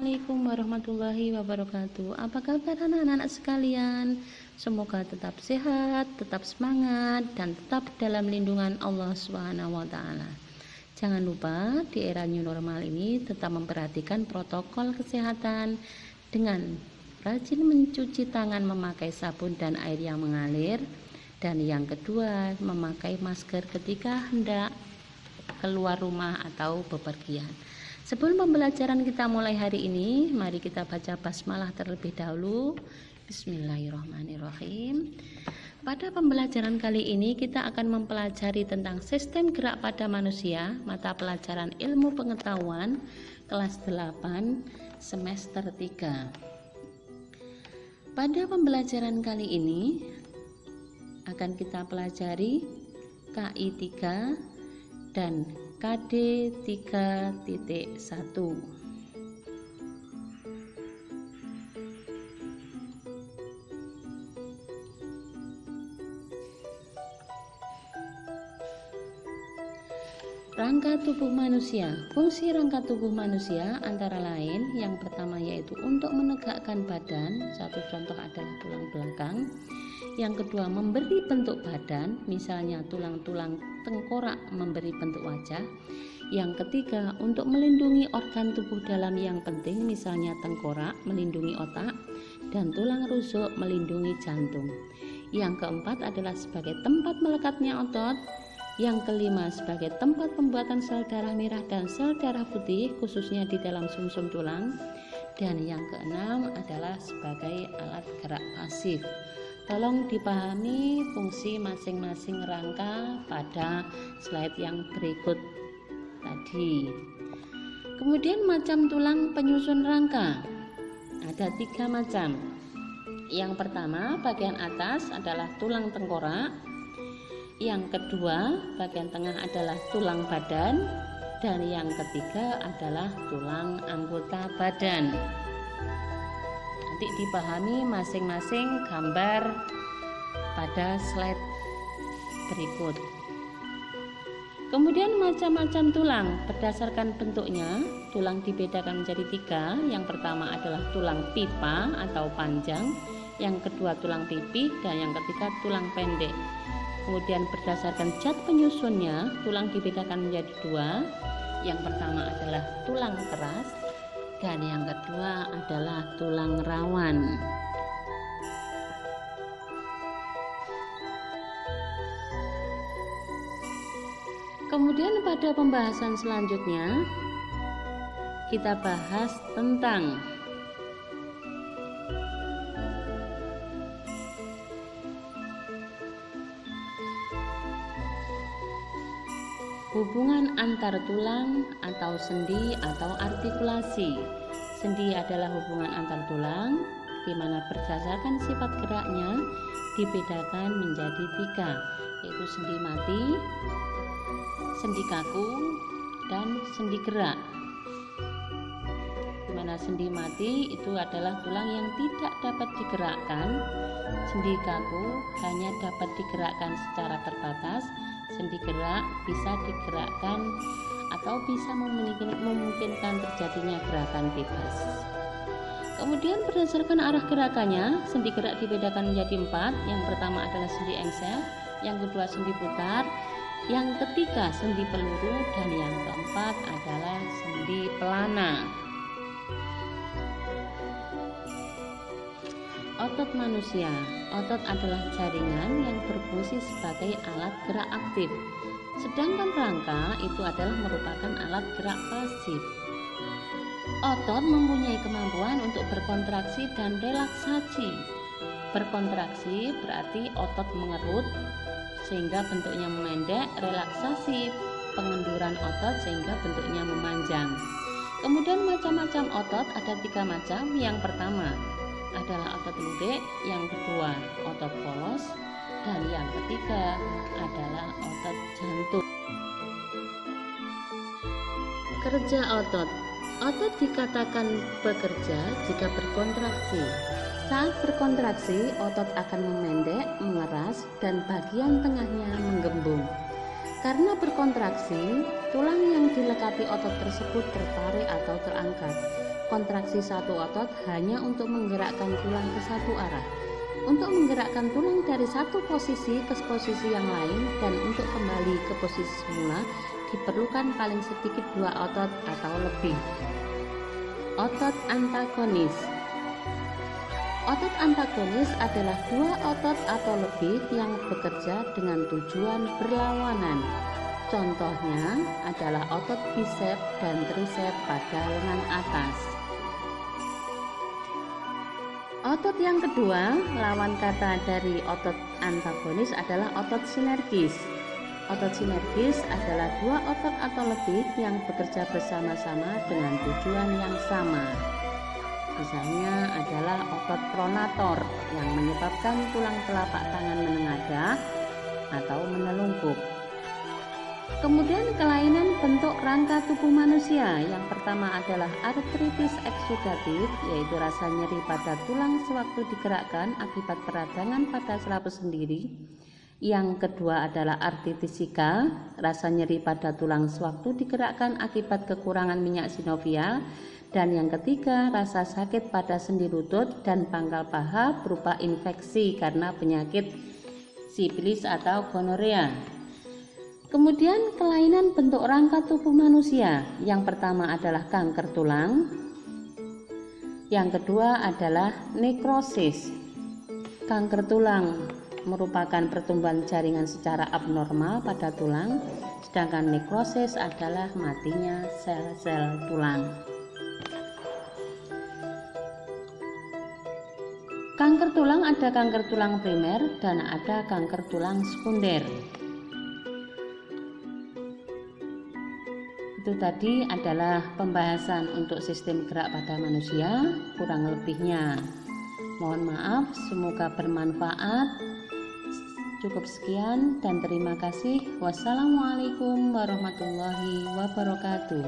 Assalamualaikum warahmatullahi wabarakatuh. Apa kabar anak-anak sekalian? Semoga tetap sehat, tetap semangat, dan tetap dalam lindungan Allah SWT. Jangan lupa di era new normal ini tetap memperhatikan protokol kesehatan dengan rajin mencuci tangan memakai sabun dan air yang mengalir. Dan yang kedua, memakai masker ketika hendak keluar rumah atau bepergian. Sebelum pembelajaran kita mulai hari ini, mari kita baca basmalah terlebih dahulu. Bismillahirrahmanirrahim. Pada pembelajaran kali ini kita akan mempelajari tentang sistem gerak pada manusia, mata pelajaran ilmu pengetahuan kelas 8 semester 3. Pada pembelajaran kali ini akan kita pelajari KI 3 dan KD 3.1. Rangka tubuh manusia. Fungsi rangka tubuh manusia antara lain yang pertama yaitu untuk menegakkan badan, satu contoh adalah tulang belakang. Yang kedua, memberi bentuk badan, misalnya tulang-tulang tengkorak memberi bentuk wajah. Yang ketiga, untuk melindungi organ tubuh dalam yang penting, misalnya tengkorak melindungi otak dan tulang rusuk melindungi jantung. Yang keempat adalah sebagai tempat melekatnya otot. Yang kelima, sebagai tempat pembuatan sel darah merah dan sel darah putih, khususnya di dalam sumsum tulang. Dan yang keenam adalah sebagai alat gerak pasif. Tolong dipahami fungsi masing-masing rangka pada slide yang berikut tadi. Kemudian macam tulang penyusun rangka. Ada 3 macam. Yang pertama, bagian atas adalah tulang tengkorak. Yang kedua, bagian tengah adalah tulang badan. Dan yang ketiga adalah tulang anggota badan. Nanti dipahami masing-masing gambar pada slide berikut. Kemudian macam-macam tulang berdasarkan bentuknya, tulang dibedakan menjadi 3. Yang pertama adalah tulang pipa atau panjang, yang kedua tulang pipih, dan yang ketiga tulang pendek. Kemudian berdasarkan zat penyusunnya, tulang dibedakan menjadi 2. Yang pertama adalah tulang keras dan yang kedua adalah tulang rawan. Kemudian pada pembahasan selanjutnya kita bahas tentang hubungan antar tulang atau sendi atau artikulasi. Sendi adalah hubungan antar tulang, di mana berdasarkan sifat geraknya dibedakan menjadi 3, yaitu sendi mati, sendi kaku, dan sendi gerak. Di mana sendi mati itu adalah tulang yang tidak dapat digerakkan, sendi kaku hanya dapat digerakkan secara terbatas. Sendi gerak bisa digerakkan atau bisa memungkinkan terjadinya gerakan bebas. Kemudian berdasarkan arah gerakannya, sendi gerak dibedakan menjadi 4. Yang pertama adalah sendi engsel, yang kedua sendi putar, yang ketiga sendi peluru, dan yang keempat adalah sendi pelana. Otot manusia. Otot adalah jaringan yang berfungsi sebagai alat gerak aktif. Sedangkan rangka itu adalah merupakan alat gerak pasif. Otot mempunyai kemampuan untuk berkontraksi dan relaksasi. Berkontraksi berarti otot mengerut sehingga bentuknya memendek, relaksasi pengenduran otot sehingga bentuknya memanjang. Kemudian macam-macam otot ada 3 macam. Yang pertama adalah otot lurik, yang kedua otot polos, dan yang ketiga adalah otot jantung. Kerja otot. Otot dikatakan bekerja jika berkontraksi. Saat berkontraksi, otot akan memendek, mengeras, dan bagian tengahnya menggembung. Karena berkontraksi, tulang yang dilekati otot tersebut tertarik atau terangkat, kontraksi satu otot hanya untuk menggerakkan tulang ke satu arah. Untuk menggerakkan tulang dari satu posisi ke posisi yang lain dan untuk kembali ke posisi semula diperlukan paling sedikit 2 otot atau lebih. Otot antagonis. Otot antagonis adalah 2 otot atau lebih yang bekerja dengan tujuan berlawanan. Contohnya adalah otot bisep dan trisep pada lengan atas. Otot yang kedua, lawan kata dari otot antagonis adalah otot sinergis. Otot sinergis adalah 2 otot atau lebih yang bekerja bersama-sama dengan tujuan yang sama. Misalnya adalah otot pronator yang menyebabkan tulang telapak tangan menengadah atau menelungkup. Kemudian kelainan bentuk rangka tubuh manusia. Yang pertama adalah artritis eksudatif, yaitu rasa nyeri pada tulang sewaktu digerakkan akibat peradangan pada selaput sendiri. Yang kedua adalah artritisika, rasa nyeri pada tulang sewaktu digerakkan akibat kekurangan minyak sinovial. Dan yang ketiga, rasa sakit pada sendi lutut dan pangkal paha berupa infeksi karena penyakit sifilis atau gonorea. Kemudian kelainan bentuk rangka tubuh manusia. Yang pertama adalah kanker tulang. Yang kedua adalah nekrosis. Kanker tulang merupakan pertumbuhan jaringan secara abnormal pada tulang, sedangkan nekrosis adalah matinya sel-sel tulang. Kanker tulang ada kanker tulang primer dan ada kanker tulang sekunder. Itu tadi adalah pembahasan untuk sistem gerak pada manusia, kurang lebihnya mohon maaf, semoga bermanfaat. Cukup sekian dan terima kasih. Wassalamualaikum warahmatullahi wabarakatuh.